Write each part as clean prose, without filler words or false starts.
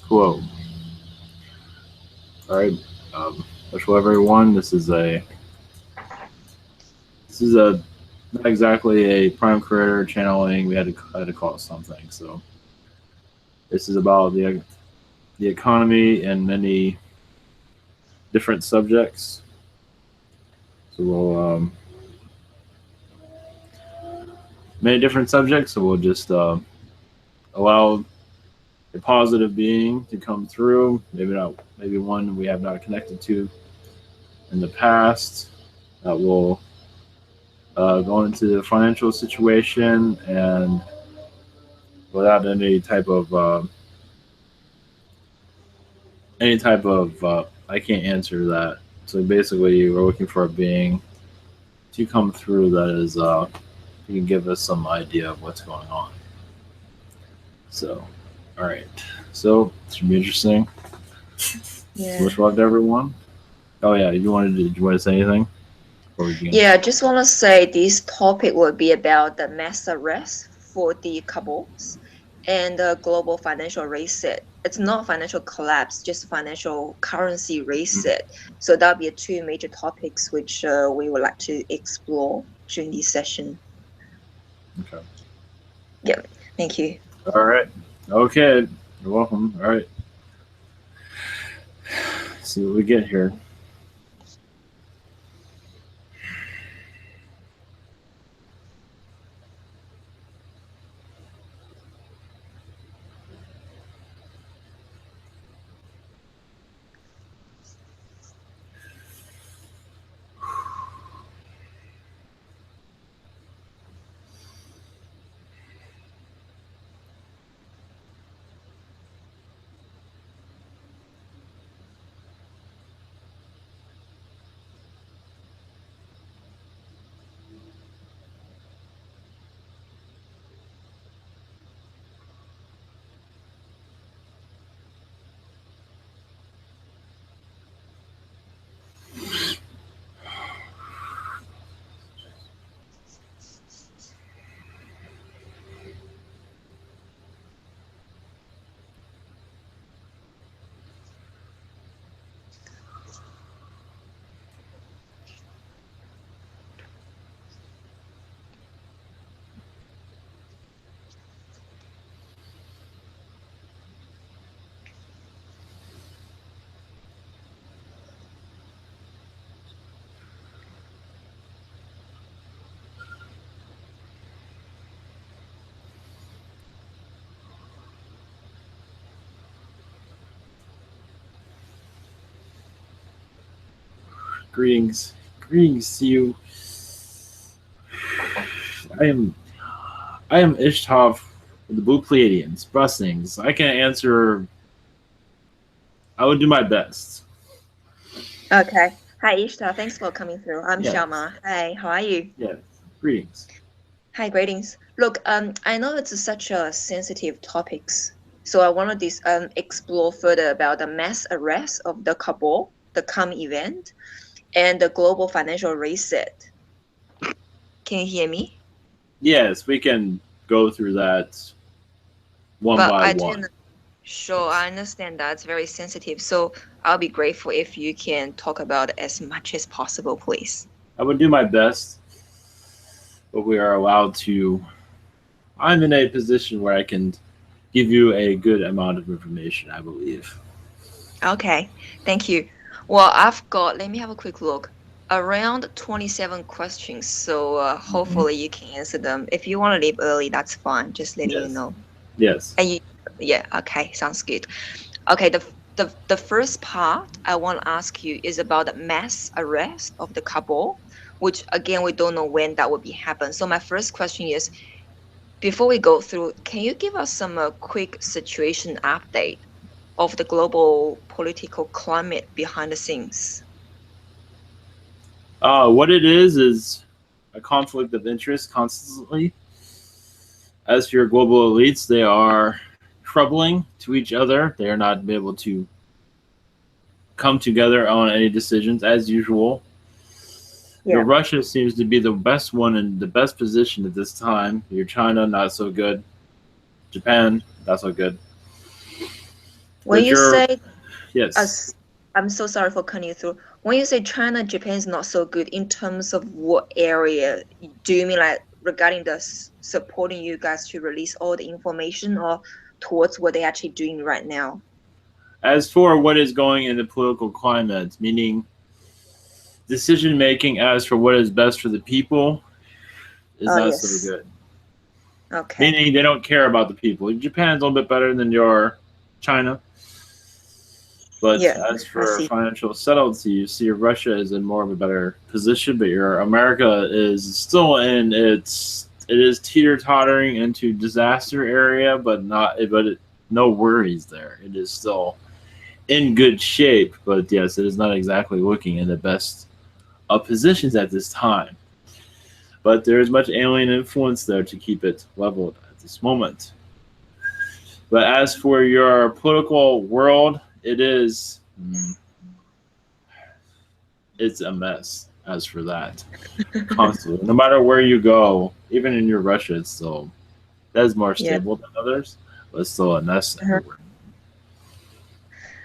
Whoa. All right. Hello everyone. This is not exactly a prime creator channeling. We had to call it something. So this is about the economy and many different subjects. So we'll many different subjects. So we'll just allow a positive being to come through. Maybe one we have not connected to in the past. That will go into the financial situation and without any type of I can't answer that. So basically, we're looking for a being to come through that is you can give us some idea of what's going on. So, all right. So it should be interesting. So much luck to everyone. Oh yeah, did you want to say anything? Yeah, I just want to say this topic will be about the mass arrest for the cabals and the global financial reset. It's not financial collapse, just financial currency reset. So that'll be two major topics which we would like to explore during this session. Okay. Yeah, thank you. All right. Okay. You're welcome. All right. Let's see what we get here. Greetings to you. I am Ishtov with the Blue Pleiadians. Blessings. I can answer. I would do my best. Okay. Hi, Ishta. Thanks for coming through. I'm Yes. Xiaoma. Hi, how are you? Yes. Greetings. Hi, greetings. Look, I know it's such a sensitive topics, so I want to explore further about the mass arrest of the cabal, the COM event, and the global financial reset. Can you hear me? Yes, we can go through that one But by I one. didn't. Sure, I understand that it's very sensitive, so I'll be grateful if you can talk about it as much as possible, please. I would do my best, but we are allowed to. I'm in a position where I can give you a good amount of information, I believe. Okay, thank you. Well, let me have a quick look. Around 27 questions, so Mm-hmm. hopefully you can answer them. If you want to leave early, that's fine, just letting you Yes. know. Yes. And you, yeah, okay, sounds good. Okay, the first part I want to ask you is about the mass arrest of the couple, which again, we don't know when that will be happen. So my first question is, before we go through, can you give us some quick situation update of the global political climate behind the scenes? What it is a conflict of interest constantly. As for your global elites, they are troubling to each other. They are not able to come together on any decisions as usual. Your Russia seems to be the best one in the best position at this time. Your China, not so good. Japan, not so good. When But you say, yes. I'm so sorry for cutting you through. When you say China, Japan is not so good, in terms of what area? Do you mean like regarding the supporting you guys to release all the information, or towards what they're actually doing right now? As for what is going in the political climate, meaning decision making as for what is best for the people is not so Yes. good. Okay. Meaning they don't care about the people. Japan's a little bit better than your China. But as for financial subtlety, you see Russia is in more of a better position, but your America is still in it is teeter-tottering into disaster area, but no worries there. It is still in good shape, but yes, it is not exactly looking in the best of positions at this time. But there is much alien influence there to keep it leveled at this moment. But as for your political world, it's a mess as for that. Constantly. No matter where you go, even in your Russia, it's still that is more stable than others, but it's still a mess everywhere.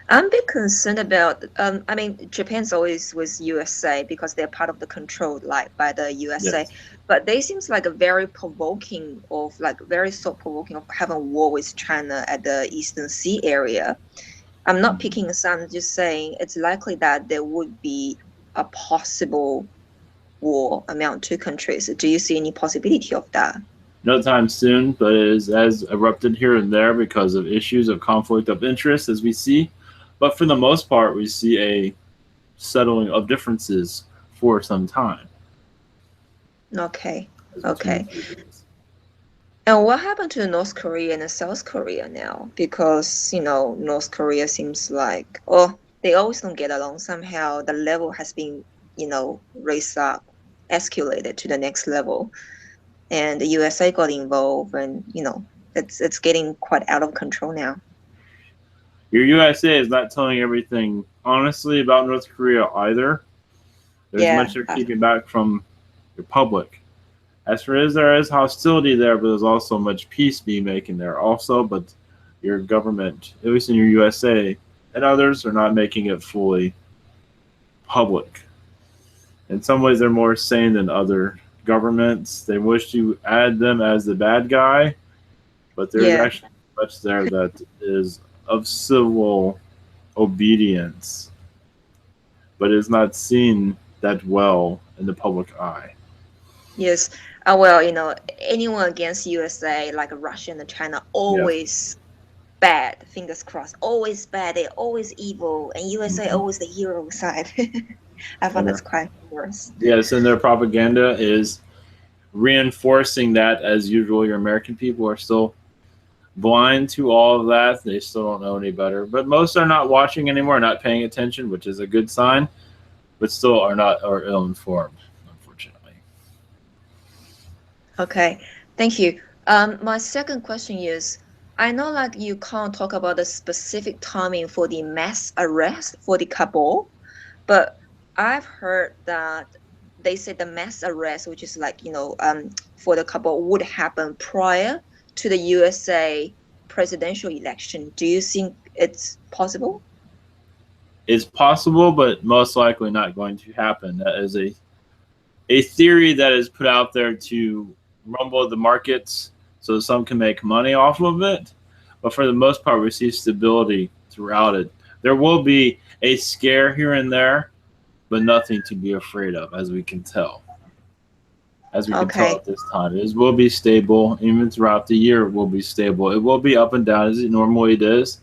I'm a bit concerned about, I mean, Japan's always with USA because they're part of the control, like by the USA. Yes. But they seems like a very provoking of having war with China at the Eastern Sea area. I'm not picking a side, I'm just saying it's likely that there would be a possible war among two countries. Do you see any possibility of that? No time soon, but it has erupted here and there because of issues of conflict of interest, as we see. But for the most part, we see a settling of differences for some time. Okay. And what happened to North Korea and South Korea now? Because, North Korea seems like, they always don't get along. Somehow the level has been, raised up, escalated to the next level. And the USA got involved, and, it's getting quite out of control now. Your USA is not telling everything honestly about North Korea either. There's much they're keeping back from your public. As for there is hostility there, but there's also much peace being making there also. But your government, at least in your USA and others, are not making it fully public. In some ways, they're more sane than other governments. They wish to add them as the bad guy, but there's actually much there that is of civil obedience, but is not seen that well in the public eye. Yes. Well, anyone against USA, like Russia and China, always bad, fingers crossed, always bad. They're always evil, and USA always the hero side. I found that's quite worse. Yes, and their propaganda is reinforcing that as usual. Your American people are still blind to all of that. They still don't know any better. But most are not watching anymore, not paying attention, which is a good sign, but still are ill-informed, unfortunately. Okay, thank you. My second question is, I know like you can't talk about the specific timing for the mass arrest for the cabal, but I've heard that they said the mass arrest, which is like, for the cabal, would happen prior to the USA presidential election. Do you think it's possible? It's possible, but most likely not going to happen. That is a theory that is put out there to rumble the markets so some can make money off of it. But for the most part, we see stability throughout it. There will be a scare here and there, but nothing to be afraid of, as we can tell. As we can tell at this time, it will be stable. Even throughout the year, it will be stable. It will be up and down as it normally is.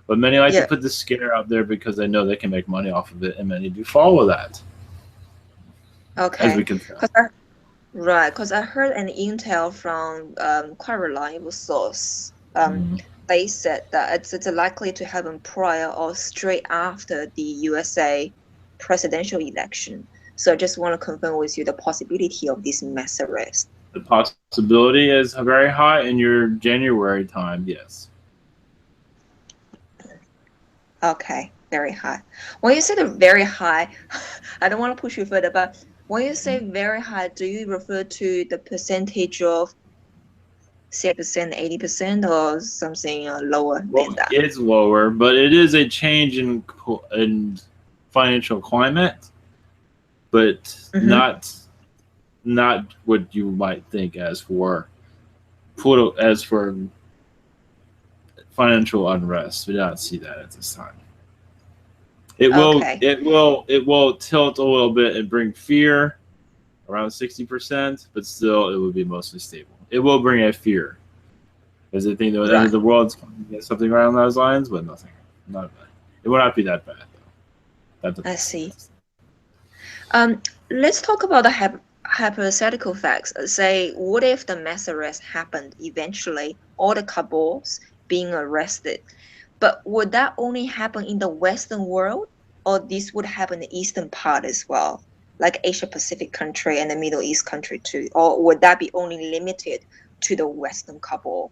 But many like to put the scare out there because they know they can make money off of it, and many do follow that. Okay. As we can tell. Right, because I heard an intel from quite reliable source. They said that it's likely to happen prior or straight after the USA presidential election. So I just want to confirm with you the possibility of this mass arrest. The possibility is very high in your January time, yes. Okay, Very high. When you say the very high, I don't want to push you further, but when you say very high, do you refer to the percentage of 6%, 80%, or something lower Well, than that? it's lower, but it is a change in financial climate, but Mm-hmm. not what you might think as for financial unrest. We do not see that at this time. Okay. It will tilt a little bit and bring fear around 60%, but still it will be mostly stable. It will bring a fear because they think the end of Right. the world's coming, something around those lines, but nothing. Not bad. It will not be that bad though. I see. Let's talk about the hypothetical facts. Say, what if the mass arrest happened eventually, all the cabals being arrested? But would that only happen in the Western world, or this would happen in the Eastern part as well, like Asia Pacific country and the Middle East country too? Or would that be only limited to the Western cabal?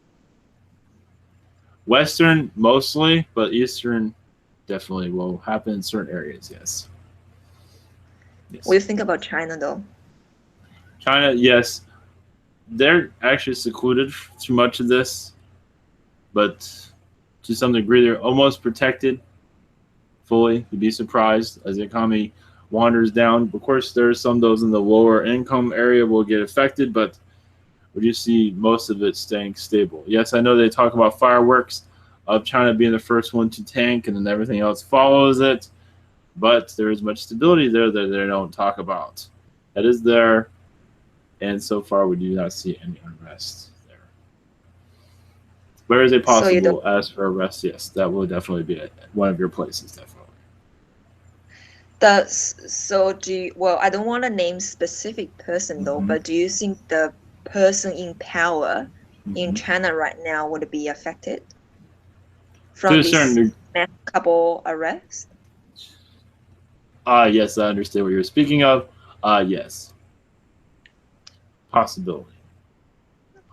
Western mostly, but Eastern definitely will happen in certain areas. Yes. What do Yes. you think about China though? China, yes, they're actually secluded to much of this, but to some degree, they're almost protected fully. You'd be surprised as the economy wanders down. Of course, there's some those in the lower income area will get affected, but we do see most of it staying stable. Yes, I know they talk about fireworks of China being the first one to tank, and then everything else follows it. But there is much stability there that they don't talk about. That is there, and so far we do not see any unrest there. Where is it So you don't. possible as for arrest? Yes, that will definitely be one of your places, definitely. So do you, well, I don't want to name specific person though, Mm-hmm. but do you think the person in power in Mm-hmm. China right now would be affected To from a certain this degree, mass couple arrest? yes, I understand what you're speaking of. Yes, possibility.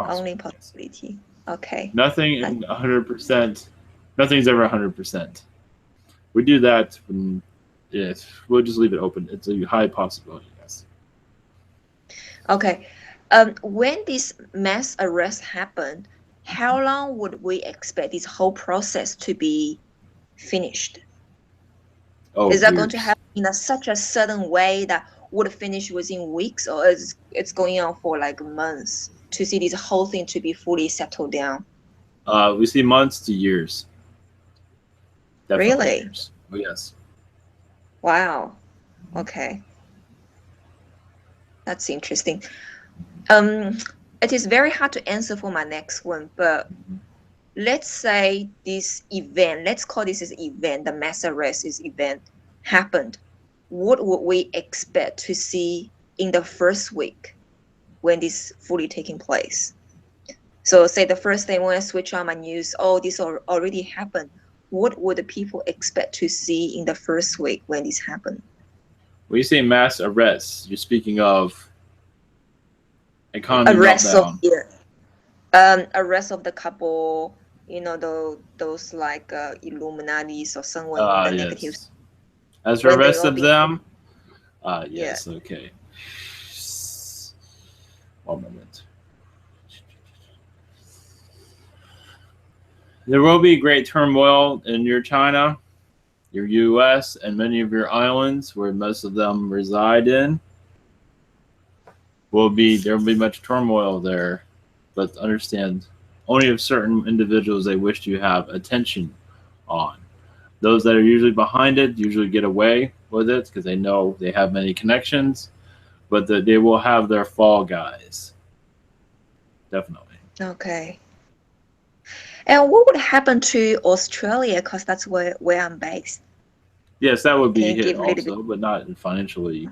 Only Possible, yes. possibility. Okay. Nothing I, in 100%. Nothing's ever 100%. We do that when, yes, we'll just leave it open. It's a high possibility, yes. okay. When this mass arrest happened, how long would we expect this whole process to be finished? Oh, Is that going to years. happen in such a sudden way that would finish within weeks, or is it's going on for like months to see this whole thing to be fully settled down? We see months to years. Definitely Really? years. Oh, yes. Wow. Okay, that's interesting. Um, it is very hard to answer for my next one, but let's say this event, let's call this as event, the mass arrest is event happened. What would we expect to see in the first week when this fully taking place? So say the first thing when I switch on my news, oh, this already happened. What would the people expect to see in the first week when this happened? When you say mass arrests, you're speaking of economy Arrest of meltdown. the arrest of the couple, those like Illuminatis or someone in the negative Yes. As for when they arrest all of be them, yeah. yes, okay. One moment. There will be great turmoil in your China, your U.S., and many of your islands where most of them reside in. There will be much turmoil there, but understand only of certain individuals they wish to have attention on. Those that are usually behind it usually get away with it because they know they have many connections, but they will have their fall guys. Definitely. Okay. And what would happen to Australia? Because that's where I'm based. Yes, that would Can be you hit give a little bit also, but not in financially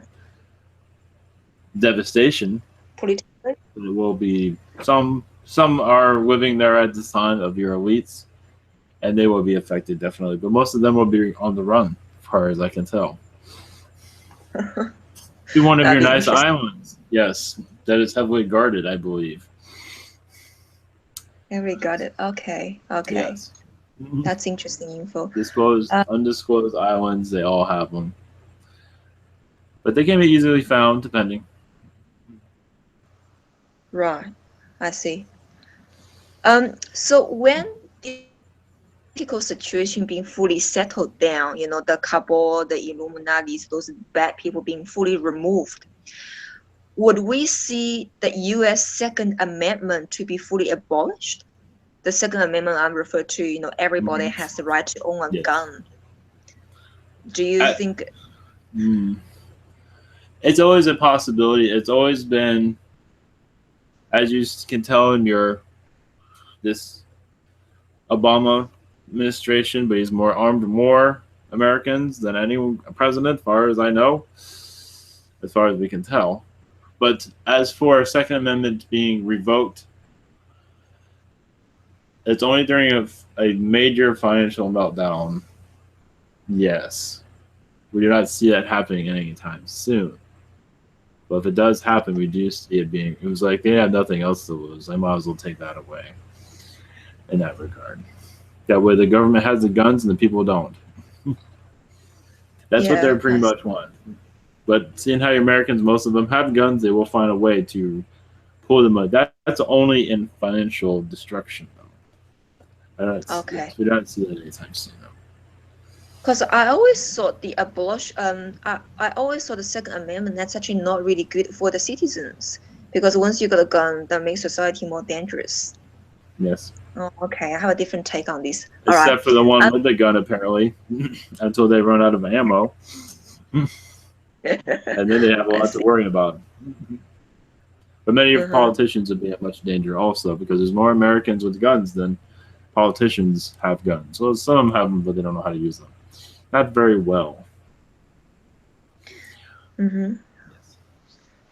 devastation. politically? It will be some are living there at the time of your elites, and they will be affected definitely. But most of them will be on the run, as far as I can tell. To one of That'd your be nice interesting. islands, yes, that is heavily guarded, I believe. Yeah, we got it. Okay. Okay. Yes. That's interesting info. Disclosed, undisclosed islands, they all have them. But they can be easily found, depending. Right, I see. So when the political situation being fully settled down, the cabal, the Illuminatis, those bad people being fully removed, would we see the U.S. Second Amendment to be fully abolished? The Second Amendment I refer to, everybody has the right to own a Yes. gun. Do you think? It's always a possibility. It's always been, as you can tell in this Obama administration, but he's armed more Americans than any president, as far as I know, as far as we can tell. But as for Second Amendment being revoked, it's only during a major financial meltdown. Yes. We do not see that happening anytime soon. But if it does happen, we do see it was like they have nothing else to lose. I might as well take that away in that regard. That way the government has the guns and the people don't. That's what they're pretty much want. But seeing how Americans, most of them have guns, they will find a way to pull them out. That's only in financial destruction, though. Okay. Yes, we don't see that anytime soon, though. Because I always thought the abolition, I always thought the Second Amendment, that's actually not really good for the citizens. Because once you got a gun, that makes society more dangerous. Yes. Oh, okay. I have a different take on this. Except for the one with the gun, apparently, until they run out of ammo. And then they have a lot to worry about. But many politicians would be at much danger also, because there's more Americans with guns than politicians have guns. So some of them have them, but they don't know how to use them. Not very well. Yes.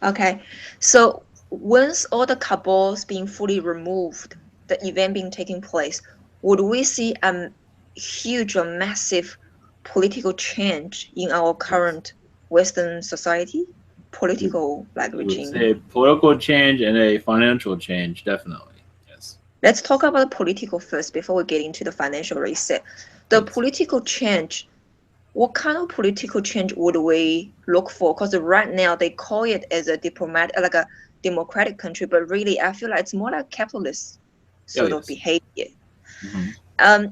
Okay. So once all the cabals being fully removed, the event being taking place, would we see a huge or massive political change in our current Western society? Political regime? Say a political change and a financial change, definitely. Yes. Let's talk about the political first before we get into the financial reset. The political change, what kind of political change would we look for? Because right now they call it as a democratic country, but really I feel like it's more like capitalist sort of behavior.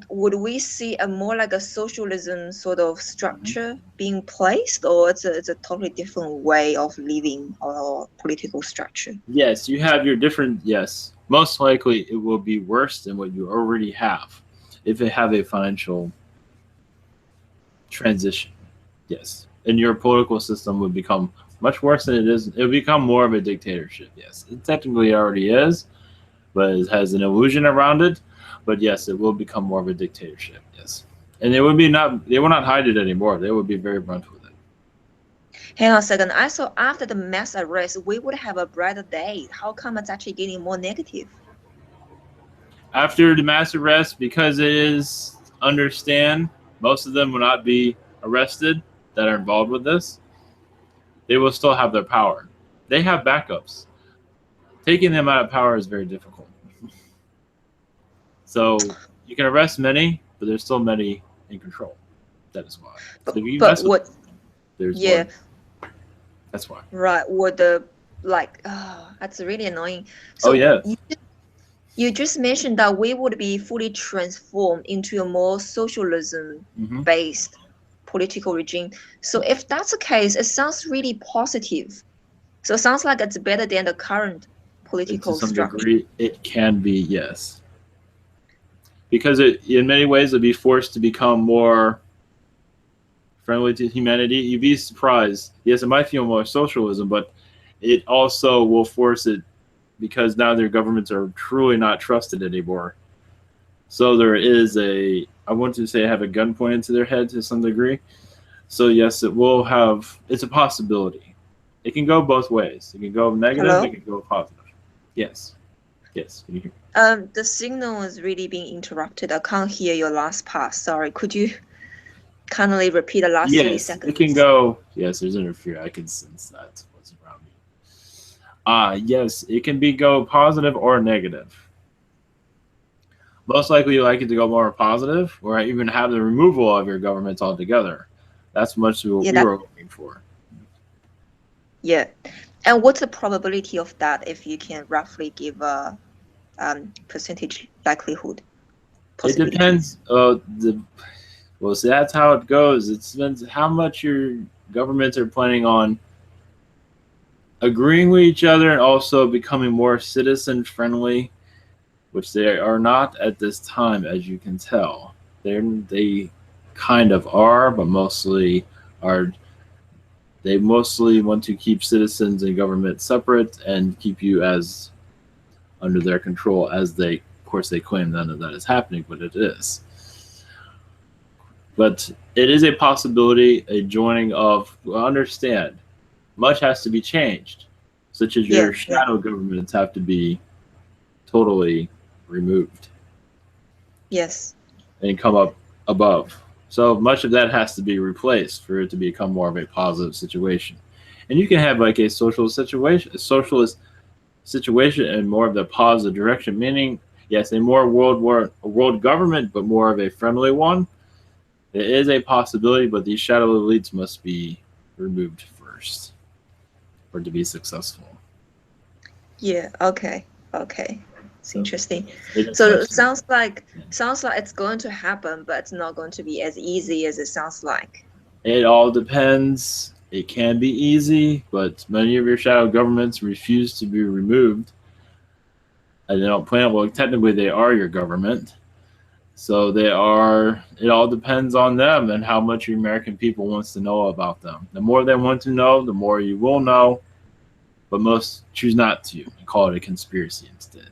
Would we see a more like a socialism sort of structure being placed, or it's a totally different way of living or political structure? Yes, you have your different. Yes, most likely it will be worse than what you already have if they have a financial transition. Yes, and your political system would become much worse than it is. It would become more of a dictatorship. Yes, it technically already is, but it has an illusion around it. But yes, it will become more of a dictatorship. Yes, and they will not hide it anymore. They would be very blunt with it. Hang on a second. I saw after the mass arrest, we would have a brighter day. How come it's actually getting more negative? After the mass arrest, because understand most of them will not be arrested that are involved with this. They will still have their power. They have backups. Taking them out of power is very difficult. So you can arrest many, but there's still many in control. That is why. So if you mess with them, there's one. That's why. Right. That's really annoying. So you just mentioned that we would be fully transformed into a more socialism-based political regime. So if that's the case, it sounds really positive. So it sounds like it's better than the current political structure. To some degree, it can be, yes. Because in many ways, it'll be forced to become more friendly to humanity. You'd be surprised. Yes, it might feel more socialism, but it also will force it because now their governments are truly not trusted anymore. So there is I want to say have a gun pointed to their head to some degree. So yes, it's a possibility. It can go both ways. It can go negative, It can go positive. Yes. Yes. Can you hear me? The signal is really being interrupted. I can't hear your last part. Sorry. Could you kindly repeat the last 30 seconds? It can go. Yes, there's interference. I can sense that. What's around me? Yes, it can go positive or negative. Most likely you like it to go more positive, or even have the removal of your governments altogether. That's much what Yeah, we that were looking for. yeah. And what's the probability of that if you can roughly give a percentage likelihood It possibility? depends. Well, see, that's how it goes. It depends how much your governments are planning on agreeing with each other and also becoming more citizen friendly, which they are not at this time, as you can tell. They kind of are, but mostly are. They mostly want to keep citizens and government separate and keep you as under their control, as they, of course, they claim none of that is happening, but it is. But it is a possibility, a joining of, well, understand, much has to be changed, such as Yeah, your yeah. shadow governments have to be totally removed Yes. and come up above. So much of that has to be replaced for it to become more of a positive situation. And you can have like a socialist situation in more of the positive direction, meaning yes, a world government, but more of a friendly one. It is a possibility, but these shadow elites must be removed first for it to be successful. Yeah. Okay. Okay. It's So interesting. it is So much. it sounds like it's going to happen, but it's not going to be as easy as it sounds like. It all depends. It can be easy, but many of your shadow governments refuse to be removed. And they don't plan. Well, technically, they are your government, so they are. It all depends on them and how much your American people wants to know about them. The more they want to know, the more you will know. But most choose not to and call it a conspiracy instead.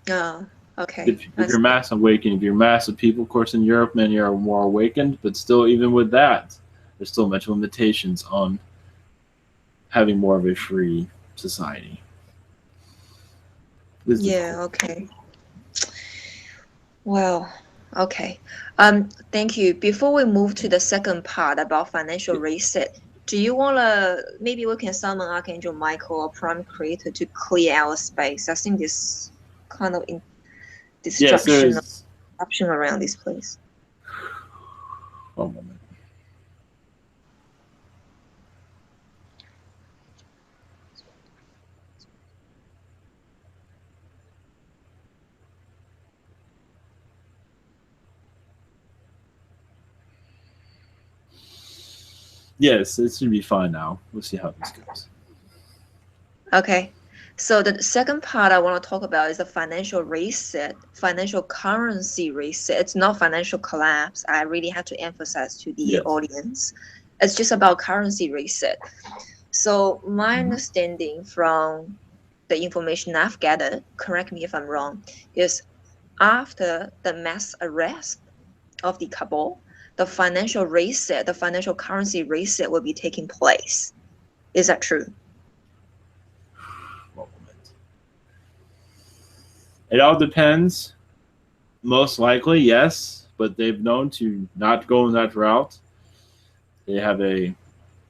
Oh, okay. If you're mass awakened, if you're massive people, of course, in Europe, many are more awakened, but still, even with that, there's still much limitations on having more of a free society. It's difficult. Yeah, okay. Well, okay. Thank you. Before we move to the second part about financial reset, do you wanna maybe we can summon Archangel Michael or Prime Creator to clear our space? I think this kind of Yes, there destruction is. option around this place. One moment. Yes, it should be fine now. We'll see how this goes. Okay. So the second part I want to talk about is the financial reset, financial currency reset. It's not financial collapse. I really have to emphasize to the Yes. audience. It's just about currency reset. So my Mhm. understanding from the information I've gathered, correct me if I'm wrong, is after the mass arrest of the cabal, the financial reset, the financial currency reset will be taking place. Is that true? One moment. It all depends. Most likely, yes, but they've known to not go in that route. They have a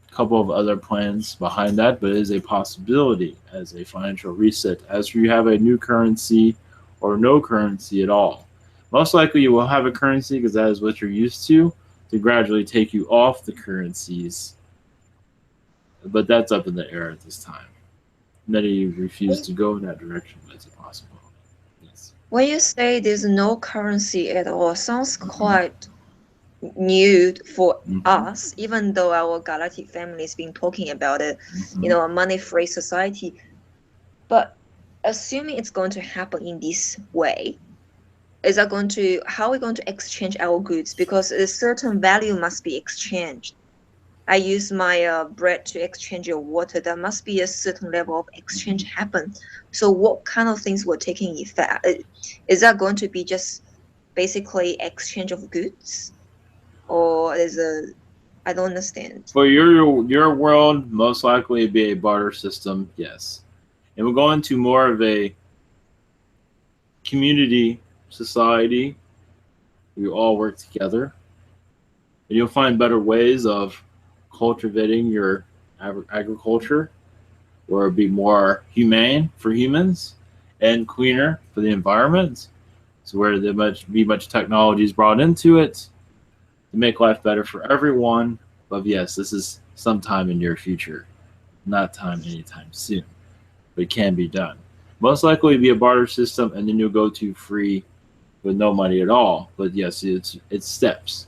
couple of other plans behind that, but it is a possibility as a financial reset, as you have a new currency or no currency at all. Most likely, you will have a currency because that is what you're used to gradually take you off the currencies, but that's up in the air at this time. Many refuse to go in that direction, but it's a possibility. Yes. When you say there's no currency at all, sounds Mm-hmm. quite new for Mm-hmm. us, even though our galactic family has been talking about it, Mm-hmm. a money-free society. But assuming it's going to happen in this way, how are we going to exchange our goods? Because a certain value must be exchanged. I use my bread to exchange your water. There must be a certain level of exchange happen. So what kind of things were taking effect? Is that going to be just basically exchange of goods? Or I don't understand. For your world, most likely it'd be a barter system, yes. And we'll go into more of a community society. We all work together, and you'll find better ways of cultivating your agriculture, where it'd be more humane for humans and cleaner for the environment. So where there be much technology is brought into it to make life better for everyone. But yes, this is sometime in near future, not time anytime soon. But it can be done. Most likely be a barter system, and then you'll go to free with no money at all. But yes, it's steps.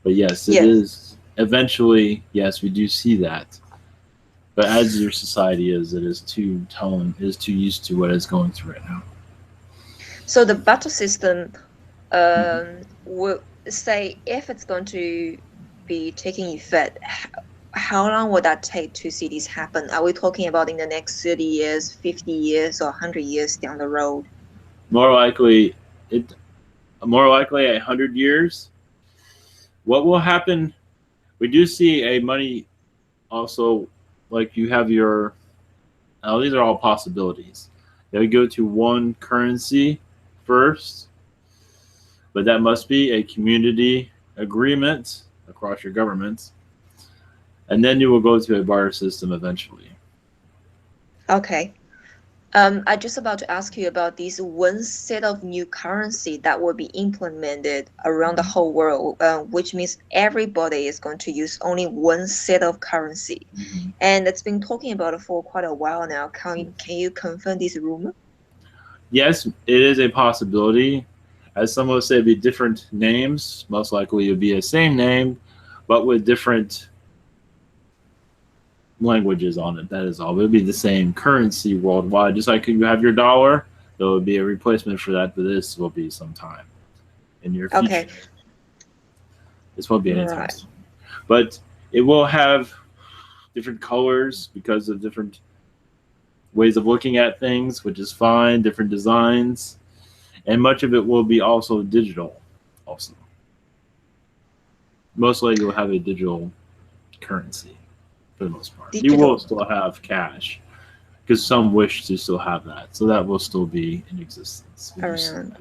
But yes, it Yes. is eventually. Yes, we do see that. But as your society is, it is too used to what it's going through right now. So the barter system, Mhm. will say if it's going to be taking effect, how long would that take to see this happen? Are we talking about in the next 30 years, 50 years, or 100 years down the road? More likely, it more likely 100 years. What will happen? We do see a money also, like you have your. Now these are all possibilities. They would go to one currency first, but that must be a community agreement across your governments, and then you will go to a barter system eventually. Okay. I just about to ask you about this one set of new currency that will be implemented around the whole world, which means everybody is going to use only one set of currency. Mhm. And it's been talking about it for quite a while now. Can you confirm this rumor? Yes, it is a possibility. As some would say, it'd be different names. Most likely, it would be the same name, but with different languages on it. That is all. It would be the same currency worldwide. Just like you have your dollar, there would be a replacement for that, but this will be sometime in your Okay, future. This won't be anytime right. soon. But it will have different colors because of different ways of looking at things, which is fine, different designs, and much of it will be also digital also. Most likely you'll have a digital currency for the most part. You will Digital. still have cash because some wish to still have that, so that will still be in existence. We do see Around.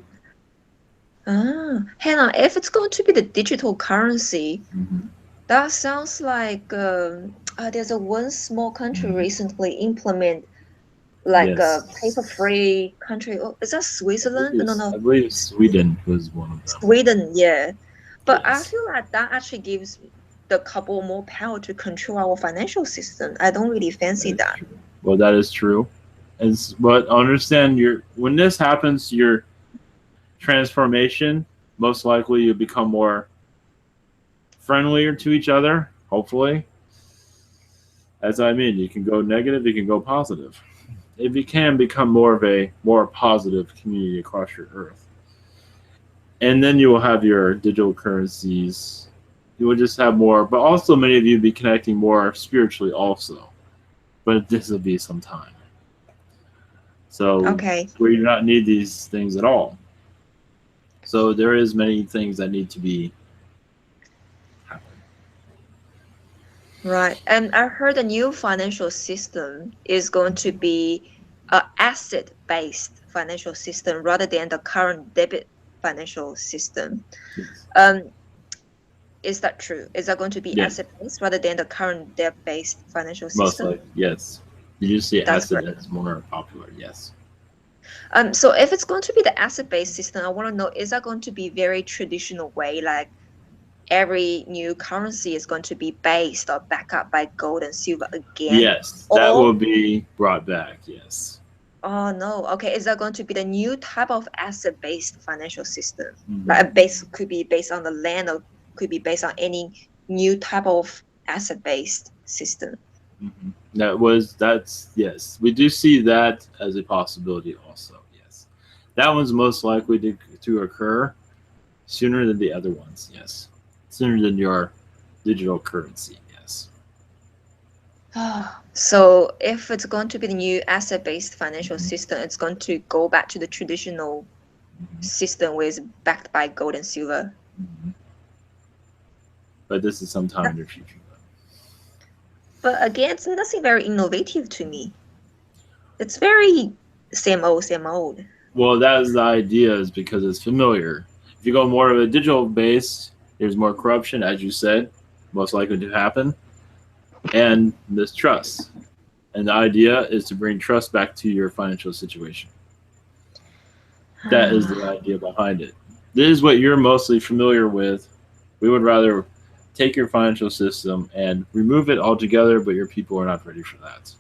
that. Hannah, if it's going to be the digital currency, Mm-hmm. that sounds like there's a one small country Mm-hmm. recently implement like a Yes, paper-free country. Oh, is that Switzerland? No, I no, believe Sweden was one of them. Sweden. Yeah, but I Yes, feel like that actually gives the couple more power to control our financial system. I don't really that fancy is that. true. Well, that is true. But understand your when this happens, your transformation most likely you become more friendlier to each other. Hopefully, as I mean, you can go negative, you can go positive. If you can become more of a more positive community across your earth, and then you will have your digital currencies. You will just have more, but also many of you be connecting more spiritually also. But this will be some time. So Okay, where you do not need these things at all. So there is many things that need to be happen. right. And I heard the new financial system is going to be a asset-based financial system rather than the current debit financial system. Yes. Um, is that true? Is that going to be Yes. asset-based rather than the current debt-based financial Most system? likely, yes. You do see That's acid great. as more popular, yes. So if it's going to be the asset-based system, I want to know, is that going to be very traditional way, like every new currency is going to be based or backed up by gold and silver again? Yes, that will Or, be brought back, yes. oh no, okay, is that going to be the new type of asset-based financial system? Hmm. Like a base could be based on the land or could be based on any new type of asset-based system. Hmm. That's, yes. We do see that as a possibility also, yes. That one's most likely to occur sooner than the other ones, yes. Sooner than your digital currency, yes. So if it's going to be the new asset-based financial system, it's going to go back to the traditional Hmm. system where it's backed by gold and silver. Hmm. But this is sometime in the future. But again, it's nothing very innovative to me. It's very same old, same old. Well, that is the idea, is because it's familiar. If you go more of a digital base, there's more corruption, as you said, most likely to happen, and mistrust. And the idea is to bring trust back to your financial situation. That is the idea behind it. This is what you're mostly familiar with. We would rather take your financial system and remove it altogether, but your people are not ready for that.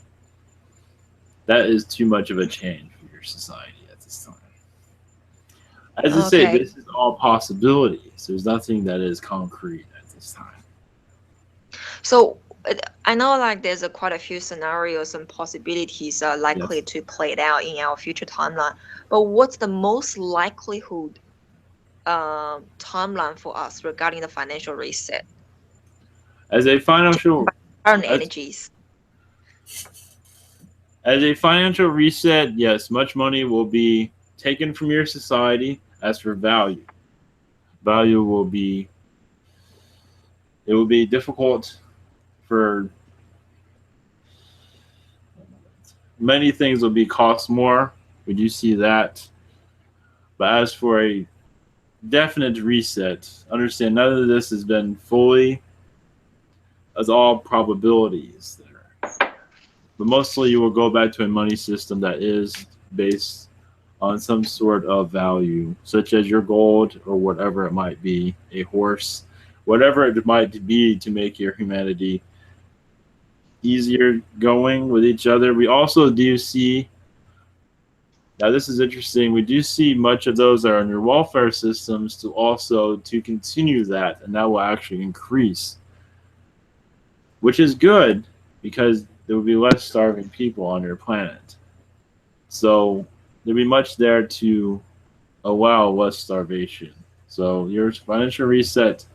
That is too much of a change for your society at this time. As I say, Okay. this is all possibilities. There's nothing that is concrete at this time. So I know like there's quite a few scenarios and possibilities are likely Yes. to play it out in our future timeline. But what's the most likelihood timeline for us regarding the financial reset? As a By financial current as, energies. as a financial reset, yes, much money will be taken from your society. As for value, value will be it will be difficult for many things will be cost more. We do see that. But as for a definite reset, understand none of this has been fully as all probabilities there. But mostly you will go back to a money system that is based on some sort of value, such as your gold or whatever it might be, a horse, whatever it might be to make your humanity easier going with each other. We also do see, now this is interesting, we do see much of those that are in your welfare systems to also to continue that, and that will actually increase, which is good because there will be less starving people on your planet. So there'll be much there to allow less starvation. So your financial reset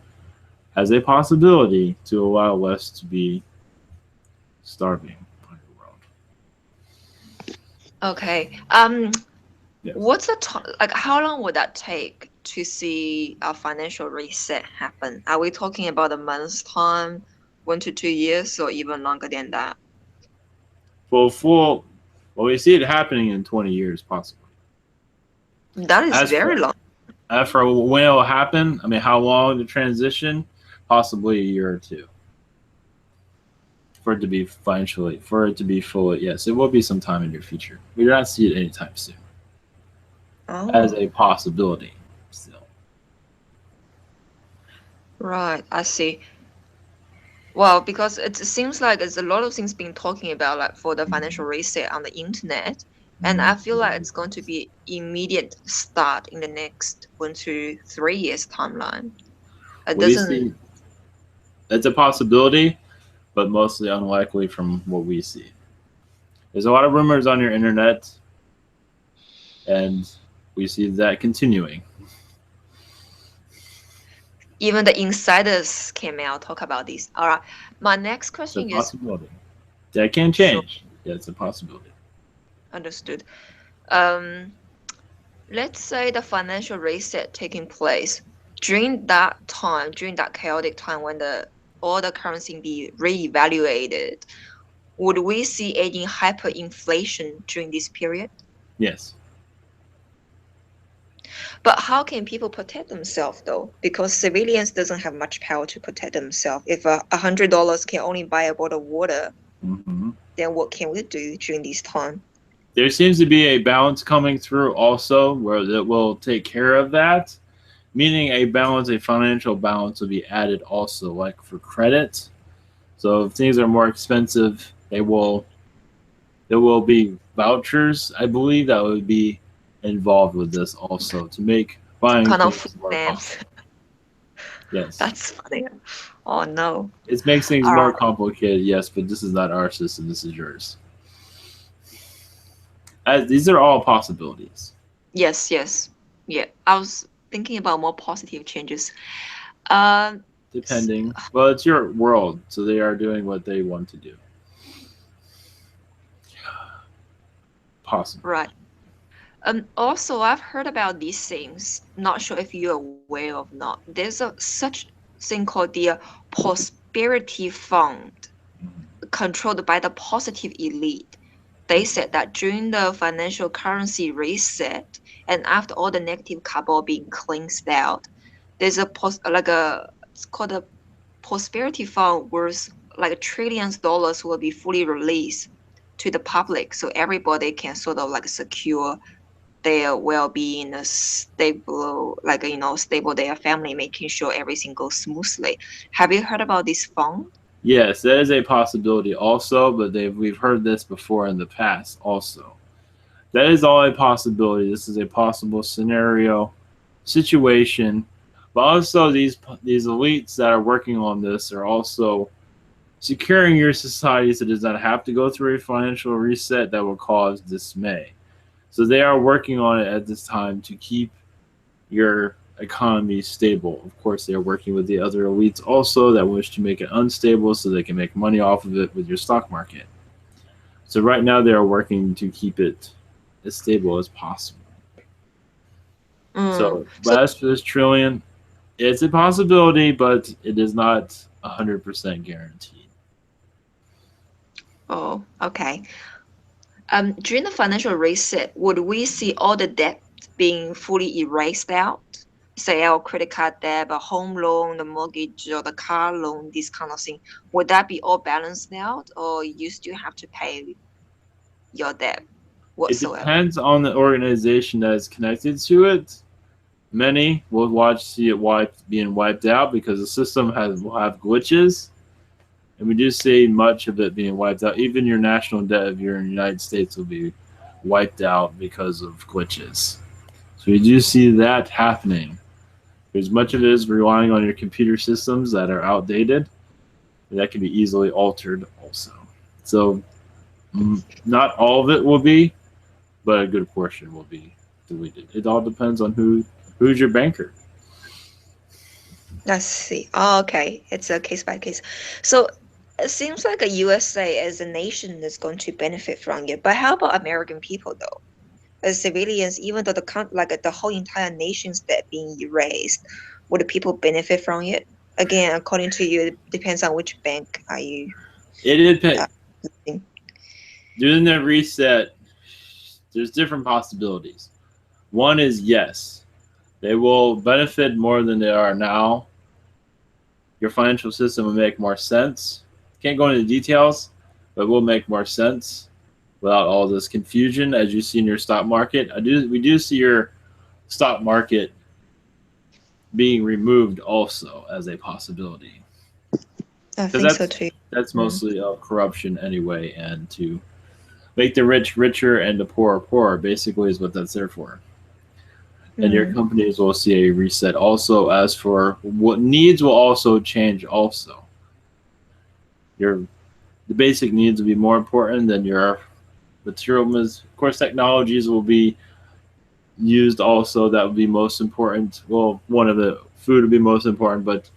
has a possibility to allow less to be starving on the world. Okay. Yes. What's the time? Like, how long would that take to see a financial reset happen? Are we talking about a month's time, 1 to 2 years, or even longer than that? Full, well, we see it happening in 20 years, possibly. That is As very for long. when it will happen, I mean, how long the transition? Possibly a year or two for it to be financially, for it to be fully. Yes, it will be some time in your future. We do not see it anytime soon as Oh, a possibility. Still, right. I see. Well, because it seems like there's a lot of things being talking about, like for the financial reset on the internet, and I feel like it's going to be immediate start in the next 1 to 3 years timeline. It we doesn't. see it's a possibility, but mostly unlikely from what we see. There's a lot of rumors on your internet, and we see that continuing. Even the insiders came out talk about this. All right. My next It's a question is possibility. That can sure change. Yeah, it's a possibility. understood. Um, let's say the financial reset taking place during that time, during that chaotic time when the all the currency be reevaluated, would we see any hyperinflation during this period? Yes. But how can people protect themselves though? Because civilians doesn't have much power to protect themselves. If $100 can only buy a bottle of water, Hmm. then what can we do during this time? There seems to be a balance coming through also where it will take care of that, meaning a balance, a financial balance will be added also, like for credit. So if things are more expensive, there will be vouchers, I believe, that would be involved with this also to make buying Kind of food things more stamps. complicated. Yes. That's funny. Oh no. It makes things All more right. complicated, yes, but this is not our system, this is yours. These are all possibilities. Yes, yes. Yeah. I was thinking about more positive changes. Um, s- Depending. Well, it's your world, so they are doing what they want to do. Possible. right. Also, I've heard about these things. Not sure if you're aware of not. There's a such thing called the prosperity fund controlled by the positive elite. They said that during the financial currency reset and after all the negative cabal being cleansed out, there's it's called a prosperity fund worth like trillions of dollars will be fully released to the public, so everybody can sort of like secure their well-being, a stable, like stable their family, making sure everything goes smoothly. Have you heard about this fund? Yes, that is a possibility also, but we've heard this before in the past also. That is all a possibility. This is a possible scenario, situation, but also these elites that are working on this are also securing your society so it does not have to go through a financial reset that will cause dismay. So they are working on it at this time to keep your economy stable. Of course, they are working with the other elites also that wish to make it unstable so they can make money off of it with your stock market. So right now they are working to keep it as stable as possible. So, So, but as for this trillion, it's a possibility, but it is not 100% guaranteed. oh, okay. During the financial reset, would we see all the debt being fully erased out? Say our credit card debt, a home loan, the mortgage, or the car loan, this kind of thing. Would that be all balanced out, or you still have to pay your debt It whatsoever? depends on the organization that is connected to it. Many will see it being wiped out because the system will have glitches, and we do see much of it being wiped out. Even your national debt if you're in the United States will be wiped out because of glitches. So you do see that happening. Because much of it is relying on your computer systems that are outdated, and that can be easily altered also. So not all of it will be, but a good portion will be deleted. It all depends on who's your banker. Let's see. Oh, okay, it's a case by case. So it seems like a USA as a nation is going to benefit from it. But how about American people though? As civilians, even though the whole entire nation's debt being erased, would the people benefit from it? Again, according to you, it depends on which bank are you It uh, depends. using. During the reset, there's different possibilities. One is yes, they will benefit more than they are now. Your financial system will make more sense. Can't go into details, but it will make more sense without all this confusion as you see in your stock market. We do see your stock market being removed also as a possibility I because think so too. that's Mm. mostly corruption anyway, and to make the rich richer and the poor poorer basically is what that's there for. And your Mm. companies will see a reset also. As for what needs will also change also. Your the basic needs will be more important than your material. Of course, technologies will be used also. That would be most important. Well, one of the food would be most important, but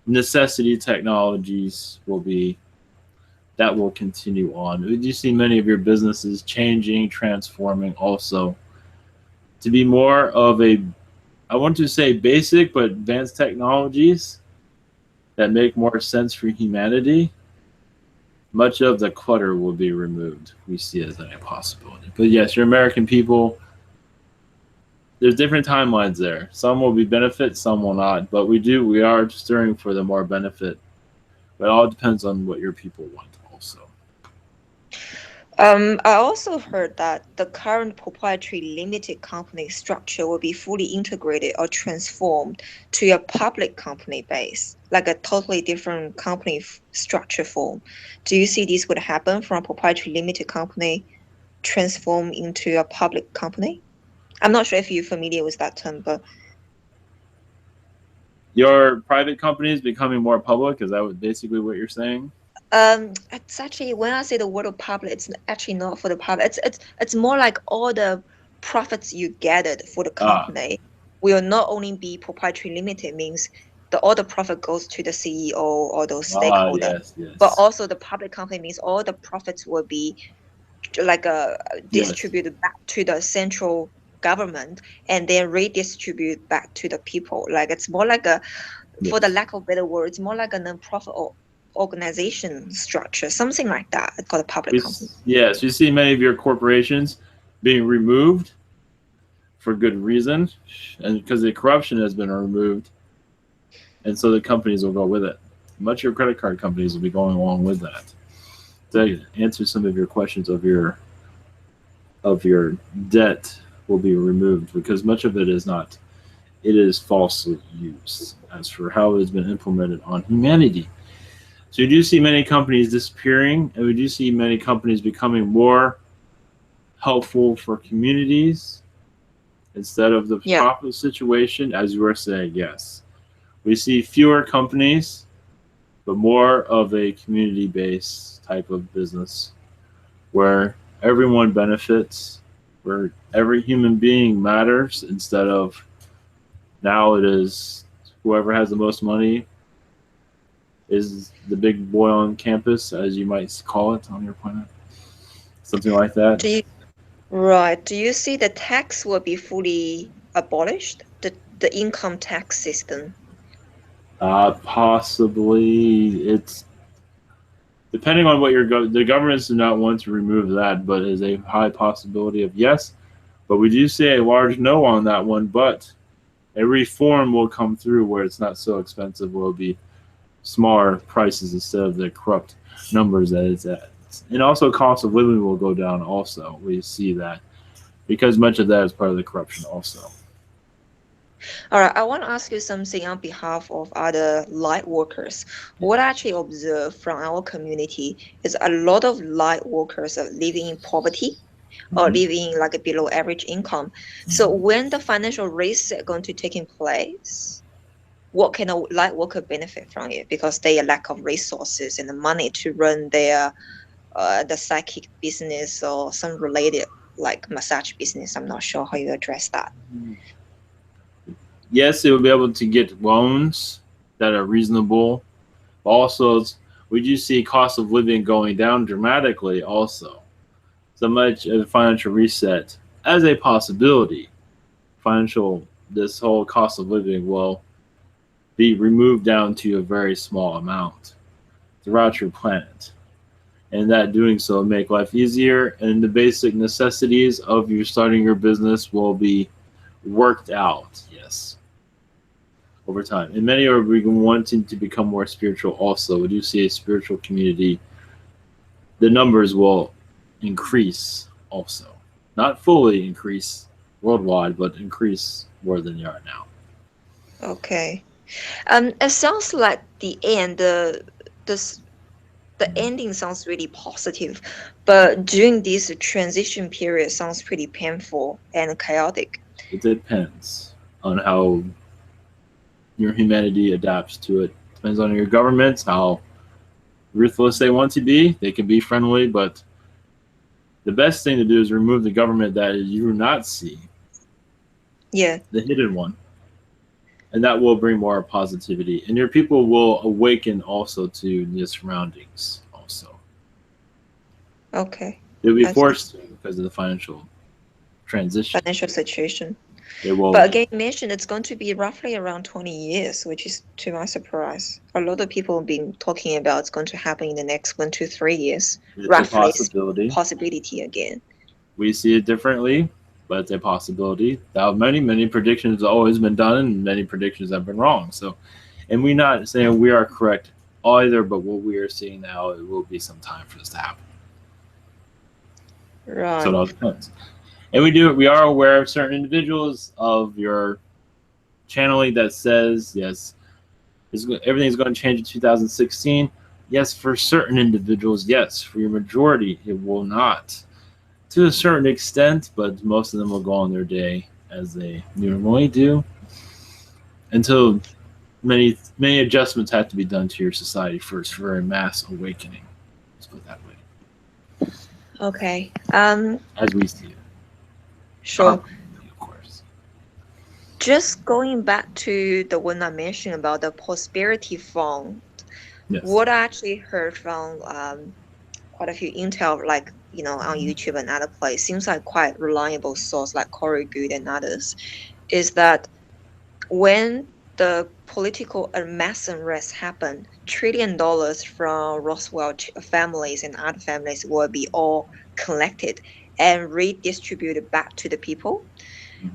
necessity technologies will continue on. You see many of your businesses changing, transforming also to be more of I want to say basic but advanced technologies that make more sense for humanity. Much of the clutter will be removed. We see it as a possibility. But yes, your American people, there's different timelines there. Some will be benefit, some will not. But we are stirring for the more benefit. But it all depends on what your people want also. I also heard that the current proprietary limited company structure will be fully integrated or transformed to a public company base, like a totally different company structure form. Do you see this would happen from a proprietary limited company transform into a public company? I'm not sure if you're familiar with that term, but Your private company is becoming more public. Is that basically what you're saying? it's actually when I say the word of public, it's actually not for the public. It's more like all the profits you gathered for the Ah, company will not only be proprietary limited, means all the profit goes to the CEO or those stakeholders, yes, but yes, also the public company means all the profits will be like yes, distributed back to the central government and then redistribute back to the people. Like it's more like for the yes. lack of better words, more like a non-profit organization structure, something like that. It's called a public company. Yes, you see many of your corporations being removed for good reason, and because the corruption has been removed, and so the companies will go with it. Much of your credit card companies will be going along with that. To answer some of your questions of your debt, will be removed because much of it is not. It is falsely used as for how it has been implemented on humanity. So we do see many companies disappearing, and we do see many companies becoming more helpful for communities instead of the Yeah. profit situation, as you were saying, yes. We see fewer companies, but more of a community based type of business where everyone benefits, where every human being matters instead of now it is whoever has the most money is the big boy on campus, as you might call it on your planet. Something like that. Do you Right. Do you see the tax will be fully abolished? The income tax system? Possibly it's depending on what the governments do not want to remove that, but is a high possibility of yes. But we do see a large no on that one. But a reform will come through where it's not so expensive. Will be smaller prices instead of the corrupt numbers that it's at, and also cost of living will go down. Also, we see that because much of that is part of the corruption. Also, All right, I want to ask you something on behalf of other light workers. What I actually observe from our community is a lot of light workers are living in poverty or living like a below average income. So when the financial reset going to taking place, what can a light worker benefit from it? Because they lack of resources and the money to run their the psychic business or some related like massage business. I'm not sure how you address that. yes, they will be able to get loans that are reasonable. Also, we do see cost of living going down dramatically. Also, so much of financial reset as a possibility. Financial, this whole cost of living will be removed down to a very small amount throughout your planet. And that doing so will make life easier, and the basic necessities of you starting your business will be worked out, yes, over time. And many are wanting to become more spiritual also. We do see a spiritual community. The numbers will increase also. Not fully increase worldwide, but increase more than they are now. Okay. It sounds like the end, the the ending sounds really positive, but during this transition period sounds pretty painful and chaotic. It depends on how your humanity adapts to it. Depends on your governments, how ruthless they want to be. They can be friendly, but the best thing to do is remove the government that you do not see, Yeah. the hidden one, and that will bring more positivity. And your people will awaken also to the surroundings. Also, Okay. they'll be I see. forced to because of the financial transition. Financial situation. They will. But again, you mentioned it's going to be roughly around 20 years, which is to my surprise. A lot of people have been talking about it's going to happen in the next 1 to 3 years. It's a Roughly possibility. possibility again. We see it differently, but it's a possibility. Now, many predictions have always been done, and many predictions have been wrong. So, and we're not saying we are correct either, but what we are seeing now, it will be some time for this to happen. Right. So it all depends. And we are aware of certain individuals of your channeling that says, yes, everything's going to change in 2016. Yes, for certain individuals, yes. For your majority, it will not. To a certain extent, but most of them will go on their day as they normally do until many adjustments have to be done to your society first for a mass awakening. Let's put it that way. Okay. As we see it. Sure. Of course. Just going back to the one I mentioned about the prosperity fund, Yes. what I actually heard from quite a few intel, like on YouTube and other places, seems like quite reliable source like Corey Good and others, is that when the political mass unrest happened, $1 trillion from Roswell families and other families will be all collected and redistributed back to the people.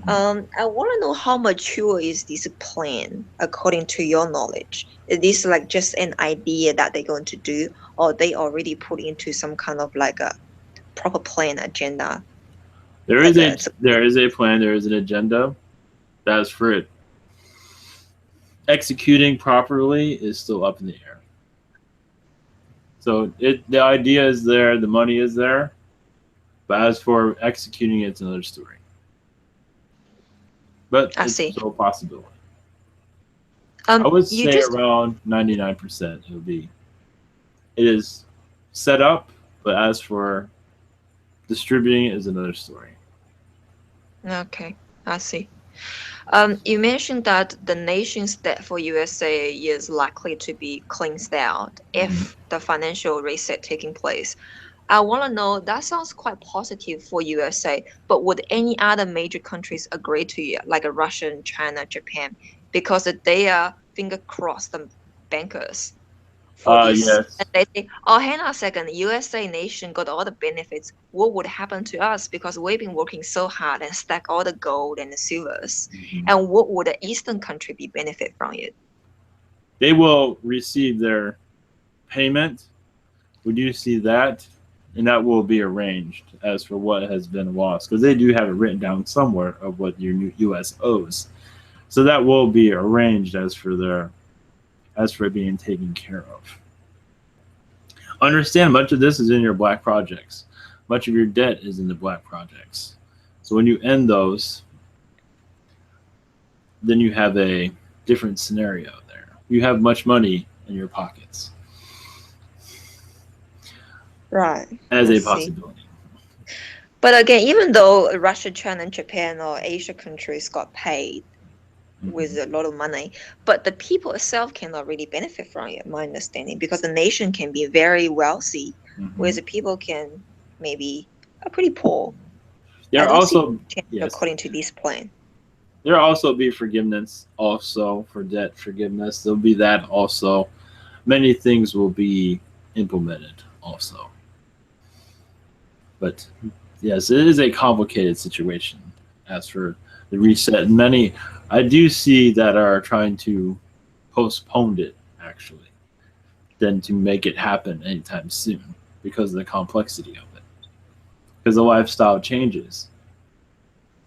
I want to know how mature is this plan according to your knowledge? Is this like just an idea that they're going to do, or they already put into some kind of like a proper plan agenda? There is a plan. There is an agenda. That's for it. Executing properly is still up in the air. So the idea is there, the money is there, but as for executing, it's another story. But it's still a possibility. I would say around 99% it is set up, but as for distributing it is another story. Okay, I see. You mentioned that the nation state for USA is likely to be cleansed out if the financial reset taking place. I want to know, that sounds quite positive for USA, but would any other major countries agree to it, like Russia, China, Japan, because they are finger crossed the bankers for this? Yes. And they say, oh, hang on a second, USA nation got all the benefits. What would happen to us? Because we've been working so hard and stack all the gold and the silvers. And what would the Eastern country be benefit from it? They will receive their payment. We do see that, and that will be arranged as for what has been lost, because they do have it written down somewhere of what your new U.S. owes. So that will be arranged as for it being taken care of. Understand, much of this is in your black projects. Much of your debt is in the black projects. So when you end those, then you have a different scenario there. You have much money in your pockets. Right. As a possibility. But again, even though Russia, China, Japan, or Asia countries got paid with a lot of money, but the people itself cannot really benefit from it, my understanding, because the nation can be very wealthy, whereas the people can maybe are pretty poor. There also, according to this plan. There will also be forgiveness also for debt forgiveness. There'll be that also. Many things will be implemented also. But yes, it is a complicated situation as for the reset. Many, I do see that are trying to postpone it, actually, than to make it happen anytime soon because of the complexity of it. Because the lifestyle changes.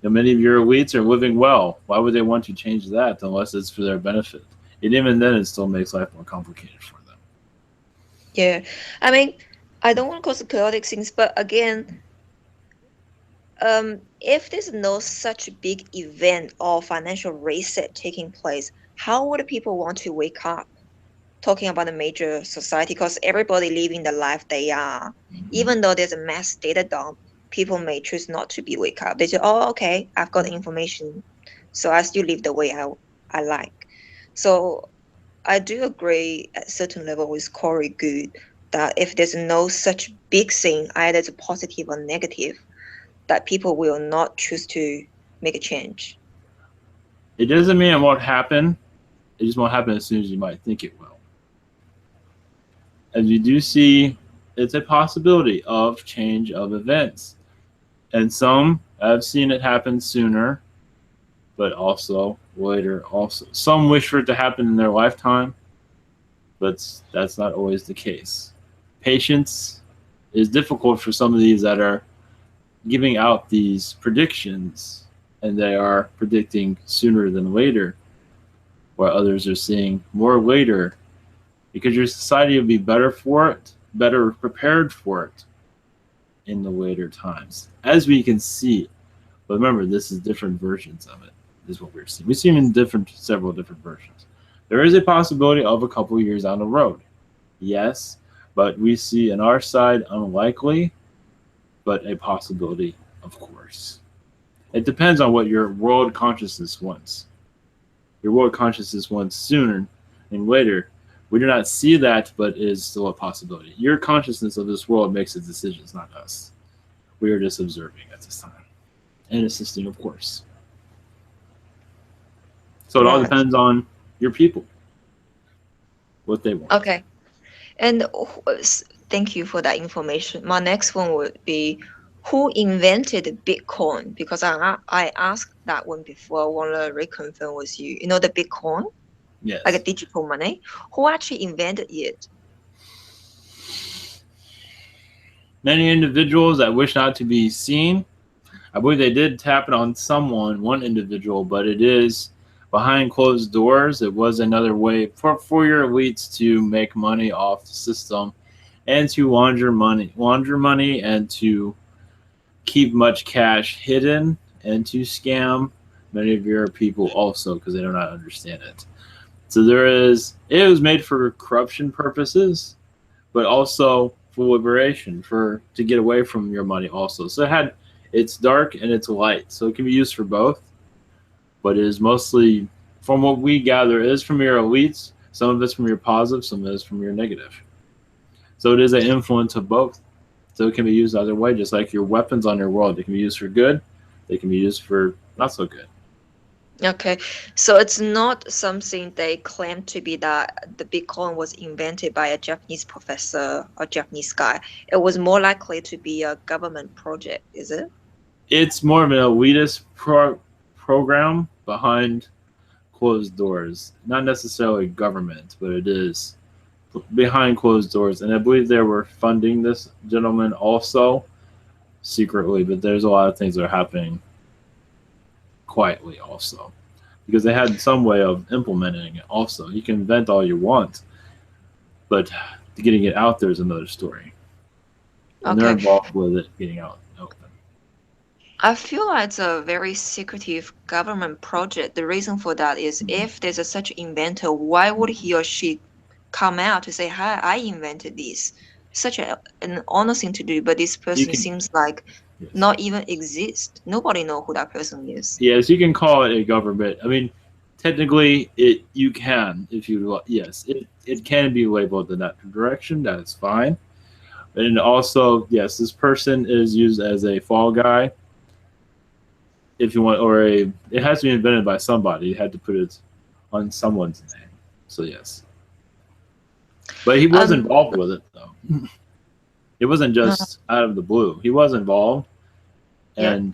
Many of your elites are living well. Why would they want to change that unless it's for their benefit? And even then, it still makes life more complicated for them. Yeah. I mean, I don't want to cause chaotic things, but again, if there's no such big event or financial reset taking place, how would people want to wake up? Talking about the major society, because everybody living the life they are, even though there's a mass data dump, people may choose not to be wake up. They say, oh, okay, I've got the information, so I still live the way I like. So I do agree at a certain level with Corey Good that if there's no such big thing, either it's positive or negative, that people will not choose to make a change. It doesn't mean it won't happen. It just won't happen as soon as you might think it will. As you do see, it's a possibility of change of events. And some have seen it happen sooner, but also later also. Some wish for it to happen in their lifetime, but that's not always the case. Patience is difficult for some of these that are giving out these predictions, and they are predicting sooner than later, while others are seeing more later, because your society will be better for it, better prepared for it in the later times, as we can see. But remember, this is different versions of it, is what we're seeing. We've seen in several different versions. There is a possibility of a couple of years down the road, yes, but we see on our side unlikely, but a possibility, of course. It depends on what your world consciousness wants. Your world consciousness wants sooner and later. We do not see that, but it is still a possibility. Your consciousness of this world makes its decisions, not us. We are just observing at this time and assisting, of course. So it all depends on your people, what they want. Okay. And thank you for that information. My next one would be, who invented Bitcoin? Because I asked that one before. I want to reconfirm with you. You know the Bitcoin? Yes. Like a digital money. Who actually invented it? Many individuals that wish not to be seen, I believe they did tap it on one individual, but it is behind closed doors. It was another way for your elites to make money off the system and to launder money and to keep much cash hidden and to scam many of your people also because they do not understand it. So it was made for corruption purposes, but also for liberation, to get away from your money also. So it's dark and it's light, so it can be used for both. But it is mostly, from what we gather, is from your elites. Some of it's from your positive, some of it's from your negative. So it is an influence of both. So it can be used either way, just like your weapons on your world. They can be used for good, they can be used for not so good. Okay, so it's not something they claim to be that the Bitcoin was invented by a Japanese professor or Japanese guy. It was more likely to be a government project, is it? It's more of an elitist program behind closed doors. Not necessarily government, but it is behind closed doors. And I believe they were funding this gentleman also secretly, but there's a lot of things that are happening quietly also, because they had some way of implementing it also. You can invent all you want, but getting it out there is another story. And they're involved with it getting out open. I feel like it's a very secretive government project. The reason for that is if there's such an inventor, why would he or she come out to say, hi, I invented this? Such an honest thing to do, but this person seems like not even exist. Nobody know who that person is. Yes, you can call it a government. I mean, technically, you can, if you yes, it can be labeled in that direction. That is fine. And also, yes, this person is used as a fall guy. If you want, it has to be invented by somebody. You had to put it on someone's name. So yes, but he was involved with it though. It wasn't just out of the blue. He was involved, and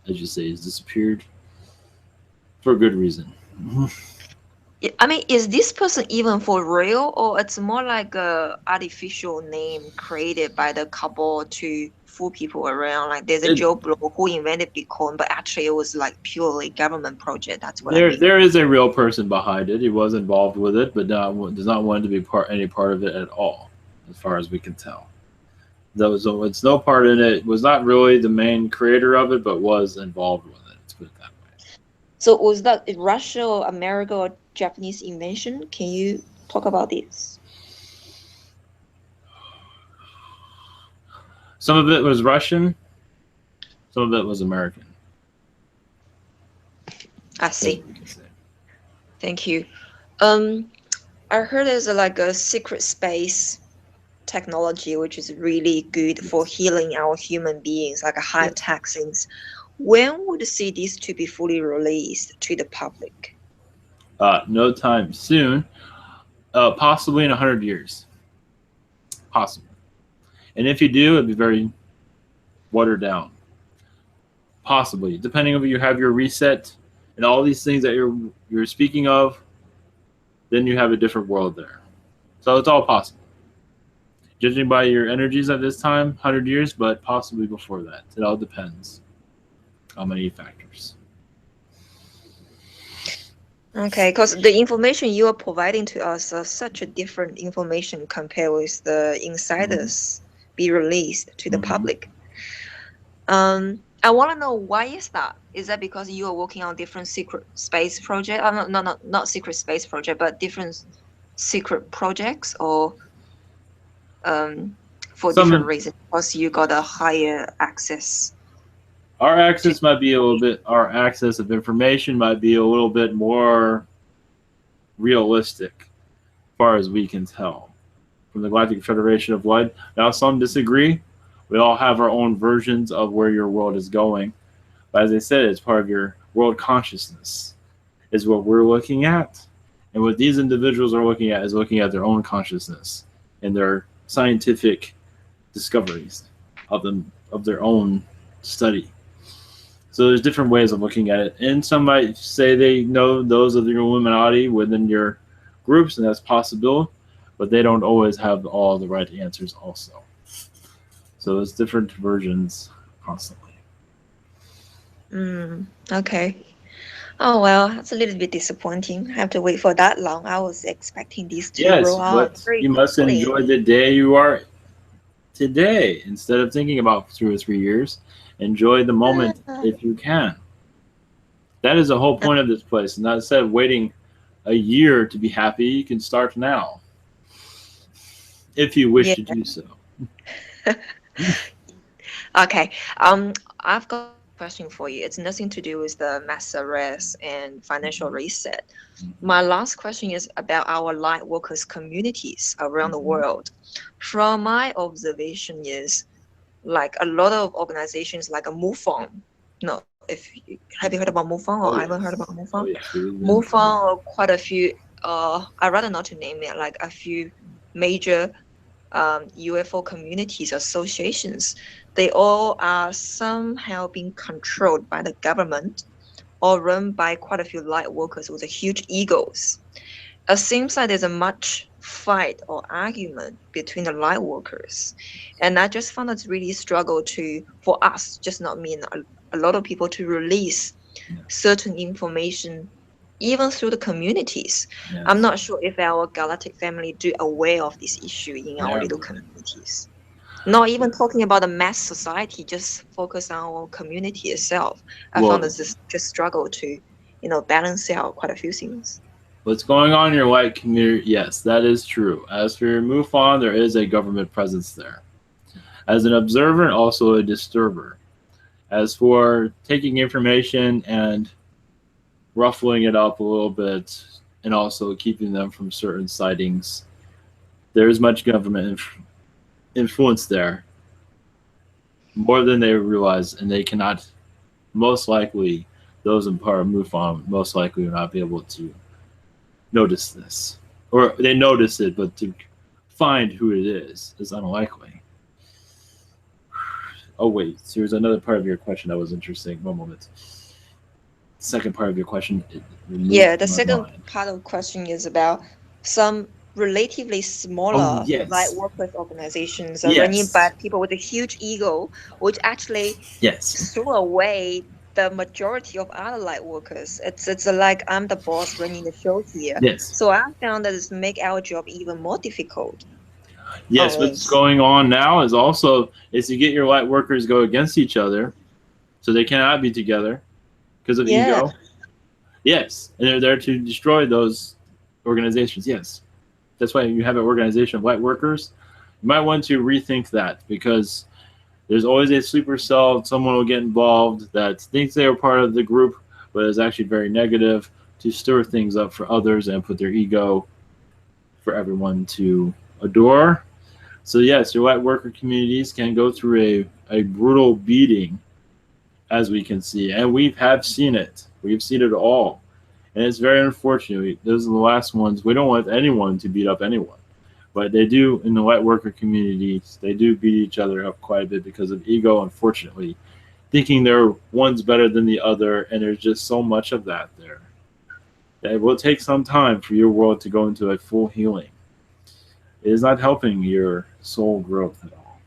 as you say, he's disappeared for a good reason. I mean, is this person even for real, or it's more like a artificial name created by the cabal to fool people around? Like there's a Joe Blow who invented Bitcoin, but actually it was like purely government project. That's what I mean. There is a real person behind it. He was involved with it, but does not want to be any part of it at all, as far as we can tell. It's no part in it. Was not really the main creator of it, but was involved with it. Let's put it that way. So was that Russia or America or Japanese invention? Can you talk about this? Some of it was Russian. Some of it was American. I see. Thank you. I heard there's like a secret space technology which is really good for healing our human beings, like a high-tech things. When would you see these to be fully released to the public? No time soon. Possibly in 100 years. Possibly. And if you do, it'd be very watered down. Possibly. Depending on if you have your reset and all these things that you're speaking of, then you have a different world there. So it's all possible. Judging by your energies at this time, 100 years, but possibly before that. It all depends on many factors. Okay, because the information you are providing to us are such a different information compared with the insiders be released to the public. I want to know, why is that? Is that because you are working on different secret space project? Not secret space project, but different secret projects, or for different reasons? Because you got a higher access. Our access might be our access of information might be a little bit more realistic, as far as we can tell, from the Galactic Federation of Light. Now, some disagree. We all have our own versions of where your world is going. But as I said, it's part of your world consciousness, is what we're looking at. And what these individuals are looking at is looking at their own consciousness and their scientific discoveries of their own study. So there's different ways of looking at it. And some might say they know those of the Illuminati within your groups, and that's possible, but they don't always have all the right answers also. So there's different versions constantly. Okay. Oh well, that's a little bit disappointing. I have to wait for that long. I was expecting these to roll Yes, out but very you must quickly. enjoy the day you are today instead of thinking about 2 or 3 years. Enjoy the moment Ah, if you can. That is the whole point of this place. And instead of waiting a year to be happy, you can start now if you wish yeah. to do so. Okay. I've got a question for you. It's nothing to do with the mass arrest and financial reset. My last question is about our light workers communities around the Mhm. world. From my observation is like a lot of organizations like a MoveOn. No, have you heard about MoveOn or Oh I haven't heard about yes, MoveOn? oh yes, we've been. MoveOn or quite a few. I rather not to name it. Like a few major UFO communities associations. They all are somehow being controlled by the government or run by quite a few light workers with huge egos. It seems like there's a much fight or argument between the light workers. And I just found it's really struggle to, for us, just not me, and a lot of people to release Yes, certain information even through the communities. I'm yes, not sure if our galactic family do aware of this issue in our little never. communities. Not even talking about the mass society, just focus on our community itself. I found Well, this is just struggle to, balance out quite a few things. what's going on in your white community? Yes, that is true. As for your MUFON, there is a government presence there. As an observer and also a disturber. As for taking information and ruffling it up a little bit and also keeping them from certain sightings, there is much government influence there, more than they realize, and they cannot, most likely, those in part of MUFON most likely will not be able to notice this. Or they notice it, but to find who it is unlikely. Oh wait, so there's another part of your question that was interesting. One moment. Second part of your question it Yeah, removed the my second mind. part of the question is about some relatively Oh smaller light yes, workers organizations are running by yes, people with a huge ego, which actually yes, threw away the majority of other light workers. It's like I'm the boss running the show here. yes, So I found that it's make our job even more difficult on yes. What's us. going on now is also is to get your light workers go against each other, so they cannot be together because of Yeah. ego. Yes, and they're there to destroy those organizations. Yes, that's why you have an organization of light workers. You might want to rethink that because there's always a sleeper cell. Someone will get involved that thinks they are part of the group, but is actually very negative to stir things up for others and put their ego for everyone to adore. So yes, your light worker communities can go through a brutal beating, as we can see, and we have seen it. We've seen it all, and it's very unfortunate. Those are the last ones. We don't want anyone to beat up anyone, but they do in the light worker communities. They do beat each other up quite a bit because of ego, unfortunately, thinking they're one's better than the other, and there's just so much of that there. It will take some time for your world to go into a full healing. It is not helping your soul growth at all.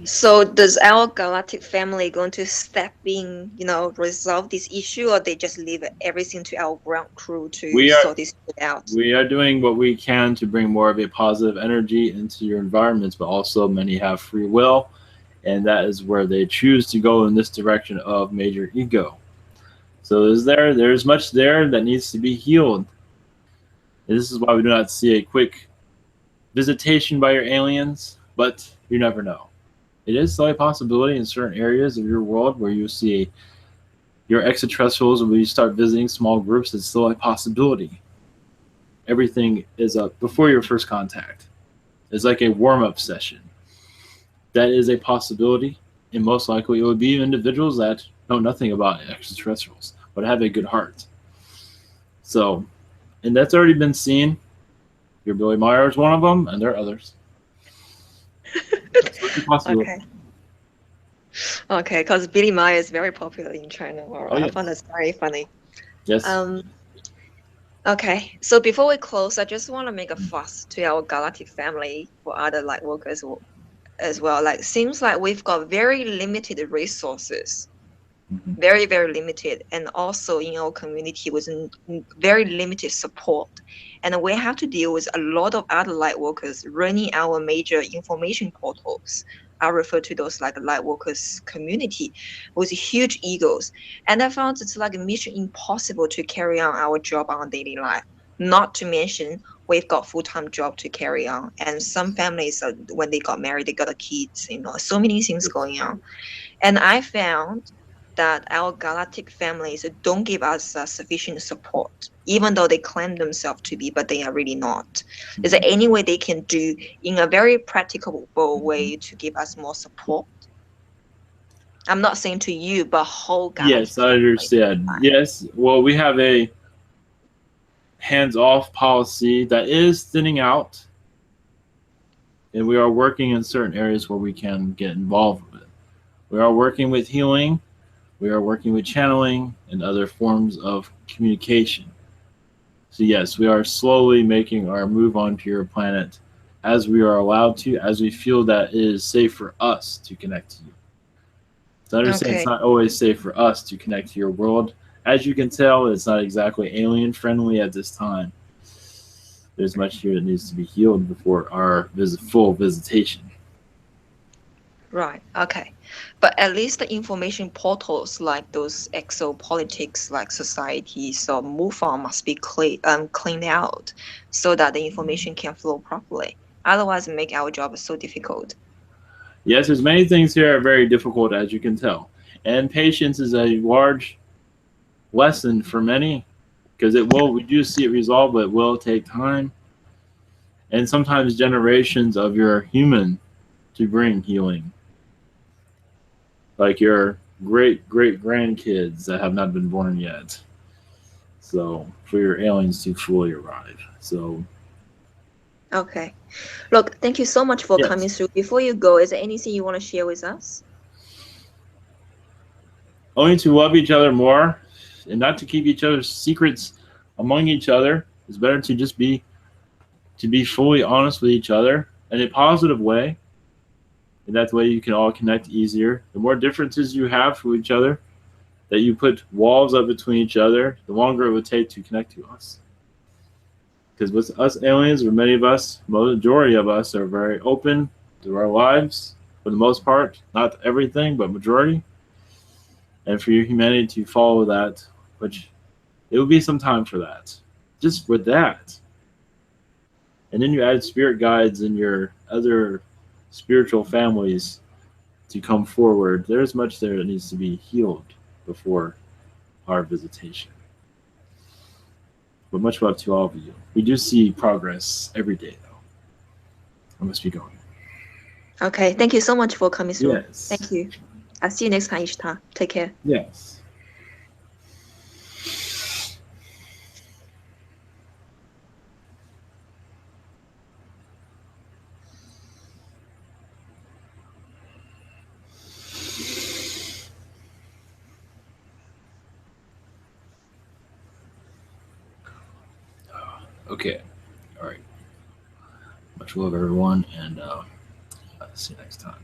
So does our galactic family going to step in, resolve this issue, or they just leave everything to our ground crew to We are sort this shit out? we are doing what we can to bring more of a positive energy into your environments, but also many have free will, and that is where they choose to go in this direction of major ego. So there's much there that needs to be healed. And this is why we do not see a quick visitation by your aliens, but you never know. It is still a possibility in certain areas of your world where you see your extraterrestrials when you start visiting small groups. It's still a possibility. Everything is up before your first contact. It's like a warm-up session. That is a possibility, and most likely it would be individuals that know nothing about extraterrestrials but have a good heart. So, and that's already been seen. Your Billy Meyer is one of them, and there are others. So it's a possibility. Okay. Okay, because Billy Maya is very popular in China. Or Oh I found yes, that's very funny. yes. Um, okay, so before we close, I just want to make a fuss to our galactic family for other light workers as well. Like, seems like we've got very limited resources Mhm. very, very limited. And also in our community was very limited support. And we have to deal with a lot of other light workers running our major information portals. I refer to those like light workers community with huge egos. And I found it's like a mission impossible to carry on our job on daily life. Not to mention we've got full-time job to carry on. And some families, when they got married, they got a kids, so many things going on. And I found that our galactic families don't give us sufficient support, even though they claim themselves to be, but they are really not. Is there any way they can do in a very practicable way to give us more support? I'm not saying to you, but whole galactic Yes, I understand. family. Yes, well, we have a hands-off policy that is thinning out, and we are working in certain areas where we can get involved with it. We are working with healing, we are working with channeling, and other forms of communication. So yes, we are slowly making our move onto your planet as we are allowed to, as we feel that it is safe for us to connect to you. So understand it's Okay. not always safe for us to connect to your world. As you can tell, it's not exactly alien friendly at this time. There's much here that needs to be healed before our full visitation. Right. Okay. But at least the information portals like those exopolitics like societies or MUFON must be cleaned out so that the information can flow properly. Otherwise, it make our job so difficult. Yes, there's many things here are very difficult, as you can tell. And patience is a large lesson for many because we do see it resolve, but it will take time and sometimes generations of your human to bring healing. Like your great great grandkids that have not been born yet. So for your aliens to fully arrive. So Okay. Look, thank you so much for coming yes. through. Before you go, is there anything you want to share with us? Only to love each other more and not to keep each other's secrets among each other. It's better to be fully honest with each other in a positive way. And that way you can all connect easier. The more differences you have with each other, that you put walls up between each other, the longer it would take to connect to us. Because with us aliens, or many of us, majority of us are very open to our lives for the most part. Not everything, but majority. And for your humanity to follow that, which it would be some time for that. Just with that. And then you add spirit guides and your other spiritual families to come forward. There's much there that needs to be healed before our visitation. But much love to all of you. We do see progress every day, though. I must be going. Okay. Thank you so much for coming through. Yes. Thank you. I'll see you next time, Ishtar. Take care. Yes. Okay. All right. Much love, everyone, and see you next time.